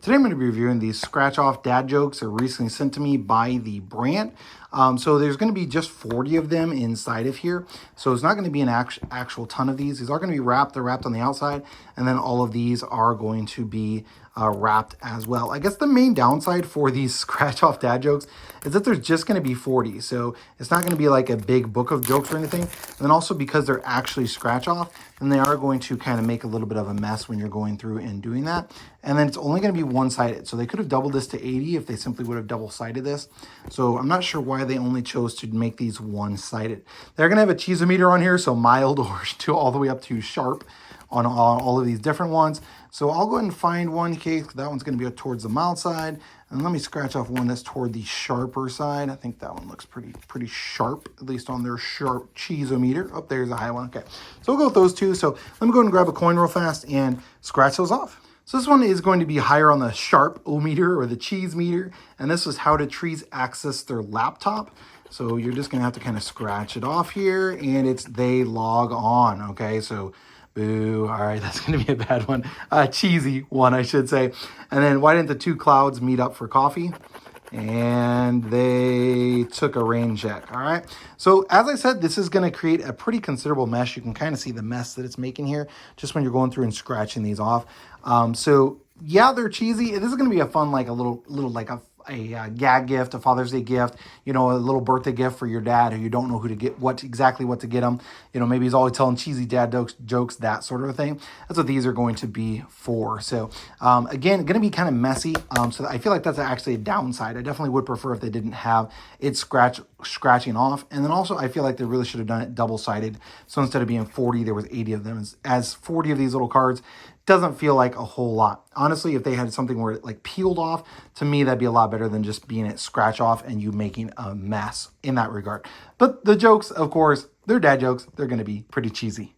Today I'm going to be reviewing these scratch off dad jokes that were recently sent to me by the brand. So there's going to be just 40 of them inside of here. So it's not going to be an actual ton of these. These are going to be wrapped. They're wrapped on the outside. And then all of these are going to be wrapped as well. I guess the main downside for these scratch off dad jokes is that there's just going to be 40. So it's not going to be like a big book of jokes or anything. And then also because they're actually scratch off, then they are going to kind of make a little bit of a mess when you're going through and doing that. And then it's only going to be one-sided. So they could have doubled this to 80 if they simply would have double-sided this. So I'm not sure why they only chose to make these one-sided. They're going to have a cheesometer on here, so mild or to all the way up to sharp on all of these different ones. So I'll go ahead and find one case. That one's going to be towards the mild side. And let me scratch off one that's toward the sharper side. I think that one looks pretty sharp, at least on their sharp cheesometer. Oh, there's a high one. Okay, so we'll go with those two. So let me go ahead and grab a coin real fast and scratch those off. So this one is going to be higher on the sharp-o-meter or the cheese meter. And this is how do trees access their laptop. So you're just going to have to kind of scratch it off here. And it's they log on. Okay, so boo. All right, that's going to be a bad one. Cheesy one, I should say. And then why didn't the two clouds meet up for coffee? And they took a rain check. All right. So as I said, this is going to create a pretty considerable mess. You can kind of see the mess that it's making here just when you're going through and scratching these off. So yeah, they're cheesy. This is going to be a fun, like a little like a gag gift, a Father's Day gift, you know, a little birthday gift for your dad who you don't know who to get, exactly what to get him. You know, maybe he's always telling cheesy dad jokes, that sort of a thing. That's what these are going to be for. So again, going to be kind of messy. So I feel like that's actually a downside. I definitely would prefer if they didn't have it scratching off. And then also I feel like they really should have done it double-sided. So instead of being 40, there was 80 of them. As 40 of these little cards doesn't feel like a whole lot. Honestly, if they had something where it like peeled off, to me, that'd be a lot better than just being it scratch off and you making a mess in that regard. But the jokes, of course, they're dad jokes. They're going to be pretty cheesy.